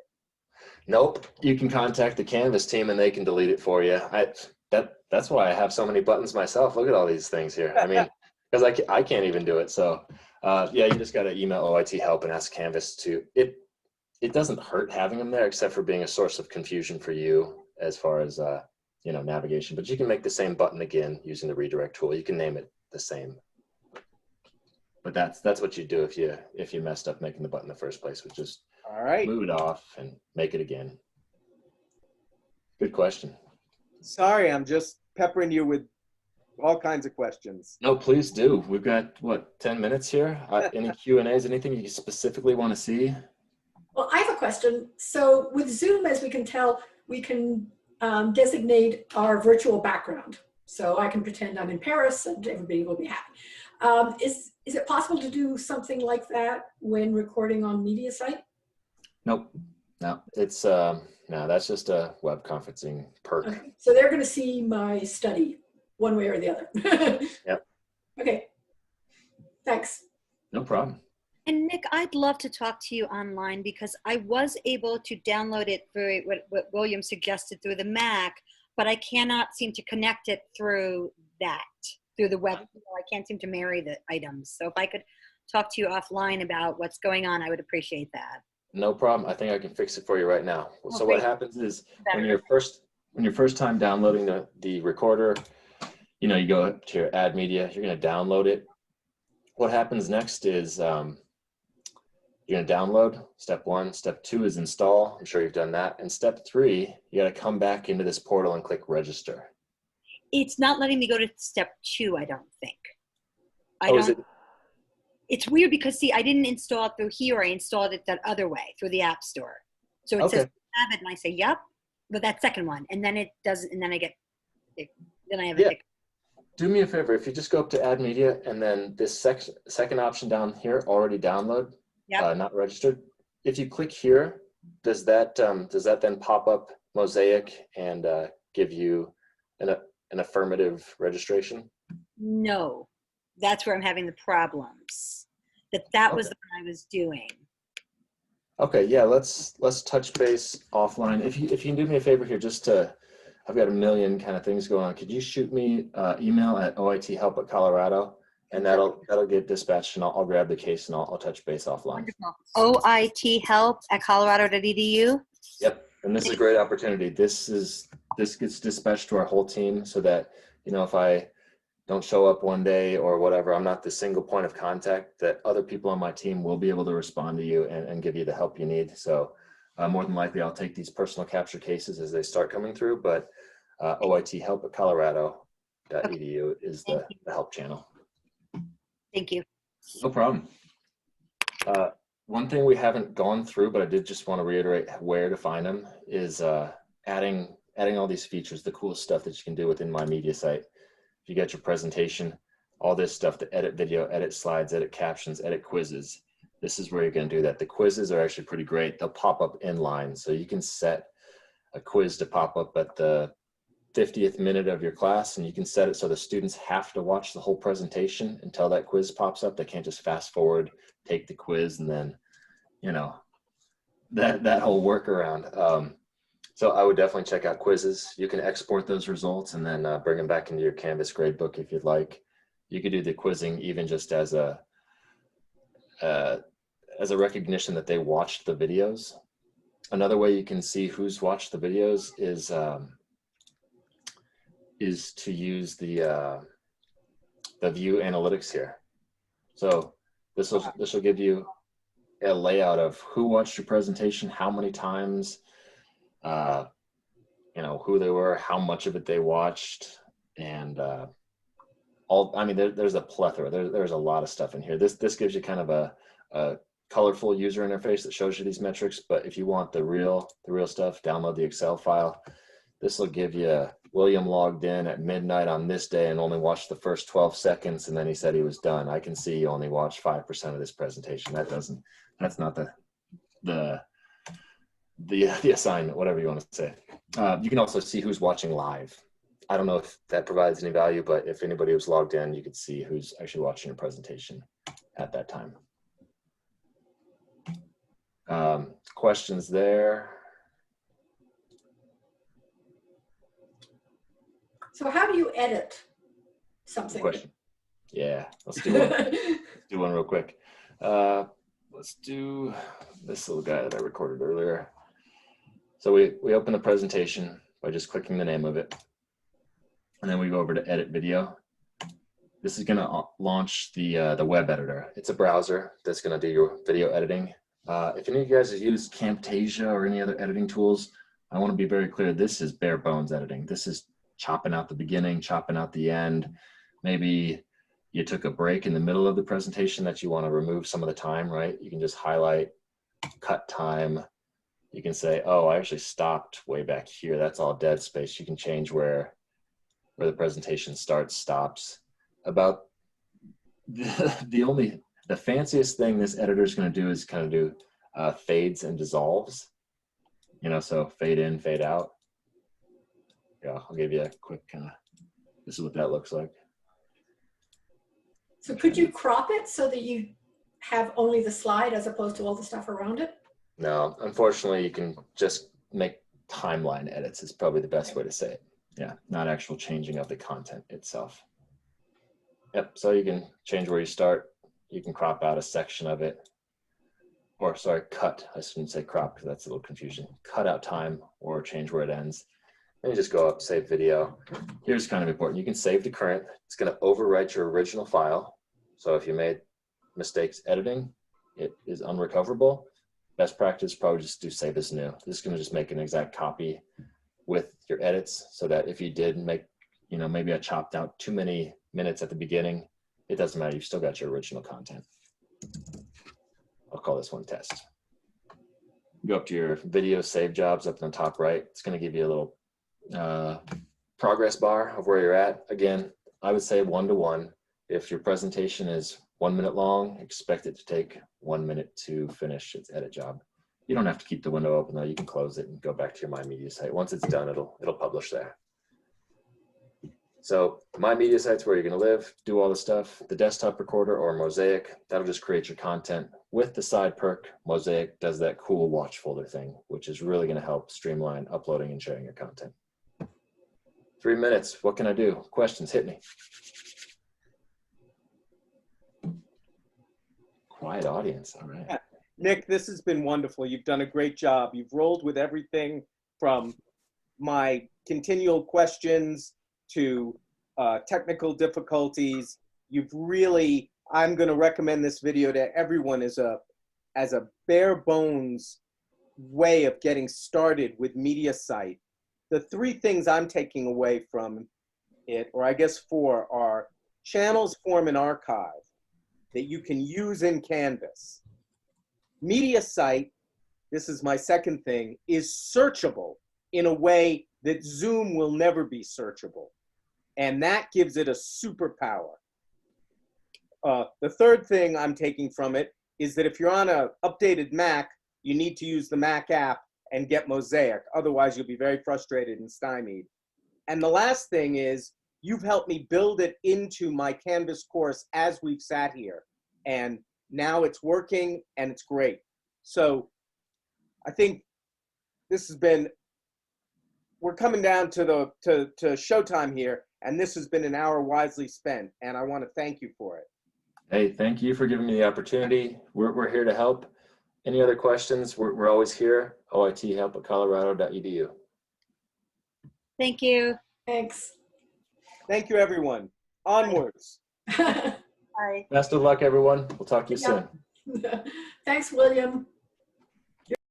Nope. You can contact the Canvas team and they can delete it for you. That's why I have so many buttons myself. Look at all these things here. I mean, because I can't even do it. So yeah, you just got to email OIT help and ask Canvas to. It doesn't hurt having them there, except for being a source of confusion for you as far as navigation. But you can make the same button again using the redirect tool. You can name it the same. But that's what you do if you messed up making the button in the first place, which is move it off and make it again. Good question. Sorry, I'm just peppering you with all kinds of questions. No, please do. We've got, 10 minutes here? Any Q&As, anything you specifically want to see? Well, I have a question. So with Zoom, as we can tell, we can designate our virtual background. So I can pretend I'm in Paris and everybody will be happy. Is it possible to do something like that when recording on Mediasite? Nope. No, it's No, that's just a web conferencing perk. Okay. So they're going to see my study one way or the other. Yep. Okay. Thanks. No problem. And Nick, I'd love to talk to you online because I was able to download it through what William suggested through the Mac, but I cannot seem to connect it through the web. I can't seem to marry the items. So if I could talk to you offline about what's going on, I would appreciate that. No problem. I think I can fix it for you right now. So great. what happens is when you're first time downloading the recorder, you go up to your add media, you're going to download it. What happens next is you're going to download. Step 1. Step 2 is install. I'm sure you've done that. And step 3, you got to come back into this portal and click register. It's not letting me go to step 2, I don't think. Is it? It's weird because, see, I didn't install it through here. I installed it that other way, through the App Store. So it says, have it, and I say, yep, but that second one. And then it doesn't, and then I have it. Do me a favor. If you just go up to add media and then this second option down here, already download, not registered. If you click here, does that then pop up Mosaic and give you an affirmative registration? No. That's where I'm having the problems. That was the one I was doing. Okay, yeah, let's touch base offline. If you can do me a favor here, I've got a million kind of things going on. Could you shoot me email at oithelp@colorado, and that'll get dispatched, and I'll grab the case and I'll touch base offline. Wonderful. oithelp@colorado.edu. Yep, and this is a great opportunity. This gets dispatched to our whole team so that if I don't show up one day or whatever, I'm not the single point of contact, that other people on my team will be able to respond to you and give you the help you need. So more than likely, I'll take these personal capture cases as they start coming through, but oithelp@colorado.edu is the help channel. Thank you. No problem. One thing we haven't gone through, but I did just want to reiterate where to find them, is adding all these features, the cool stuff that you can do within my Mediasite. If you get your presentation, all this stuff, to edit video, edit slides, edit captions, edit quizzes, this is where you're going to do that. The quizzes are actually pretty great. They'll pop up in line. So you can set a quiz to pop up at the 50th minute of your class, and you can set it so the students have to watch the whole presentation until that quiz pops up. They can't just fast forward, take the quiz, and then, that whole workaround. So I would definitely check out quizzes. You can export those results and then bring them back into your Canvas gradebook if you'd like. You could do the quizzing even just as a recognition that they watched the videos. Another way you can see who's watched the videos is to use the view analytics here. So this will give you a layout of who watched your presentation, how many times, who they were, how much of it they watched, and there's a plethora. There's a lot of stuff in here. This gives you kind of a colorful user interface that shows you these metrics. But if you want the real stuff, download the Excel file. This will give you William logged in at midnight on this day and only watched the first 12 seconds, and then he said he was done. I can see you only watched 5% of this presentation. That's not the assignment, whatever you want to say. You can also see who's watching live. I don't know if that provides any value, but if anybody was logged in, you could see who's actually watching your presentation at that time. Questions there? So how do you edit something? Good question. Yeah, let's do one. Let's do one real quick. Let's do this little guy that I recorded earlier. So we open the presentation by just clicking the name of it. And then we go over to edit video. This is going to launch the web editor. It's a browser that's going to do your video editing. If any of you guys have used Camtasia or any other editing tools, I want to be very clear. This is bare bones editing. This is chopping out the beginning, chopping out the end. Maybe you took a break in the middle of the presentation that you want to remove some of the time, right? You can just highlight, cut time. You can say, oh, I actually stopped way back here. That's all dead space. You can change where the presentation starts, stops. About the fanciest thing this editor is going to do is kind of do fades and dissolves. you know, so fade in, fade out. Yeah, I'll give you a quick this is what that looks like. So could you crop it so that you have only the slide as opposed to all the stuff around it? No, unfortunately, you can just make timeline edits is probably the best way to say it. Yeah, not actual changing of the content itself. Yep, so you can change where you start. You can crop out a section of it. Or sorry, cut. I shouldn't say crop because that's a little confusion. Cut out time or change where it ends. Then you just go up, save video. Here's kind of important. You can save to current. It's going to overwrite your original file. So if you made mistakes editing, it is unrecoverable. Best practice, probably just do save as new. This is going to just make an exact copy with your edits so that if you did make, you know, maybe I chopped out too many minutes at the beginning, it doesn't matter. You've still got your original content. I'll call this one test. Go up to your video save jobs up in the top right. It's going to give you a little progress bar of where you're at. Again, I would say 1-to-1. If your presentation is 1 minute long, expect it to take 1 minute to finish its edit job. You don't have to keep the window open though. You can close it and go back to your My Media site. Once it's done, it'll publish there. So My Media Site's where you're going to live, do all the stuff. The desktop recorder or Mosaic, that'll just create your content. With the side perk, Mosaic does that cool watch folder thing, which is really going to help streamline uploading and sharing your content. 3 minutes. What can I do? Questions, hit me. Quiet audience. All right. Yeah. Nick, this has been wonderful. You've done a great job. You've rolled with everything from my continual questions to technical difficulties. You've really, I'm going to recommend this video to everyone as a bare bones way of getting started with Mediasite. The 3 things I'm taking away from it, or I guess 4, are channels form an archive that you can use in Canvas. Mediasite, this is my second thing, is searchable in a way that Zoom will never be searchable. And that gives it a superpower. The third thing I'm taking from it is that if you're on an updated Mac, you need to use the Mac app and get Mosaic. Otherwise, you'll be very frustrated and stymied. And the last thing is, you've helped me build it into my Canvas course as we've sat here. And now it's working and it's great. So I think this has been, we're coming down to showtime here, and this has been an hour wisely spent, and I want to thank you for it. Hey, thank you for giving me the opportunity. We're here to help. Any other questions? We're always here. oithelp@colorado.edu. Thank you. Thanks. Thank you, everyone. Onwards. Bye. Best of luck, everyone. We'll talk to you soon. Thanks, William.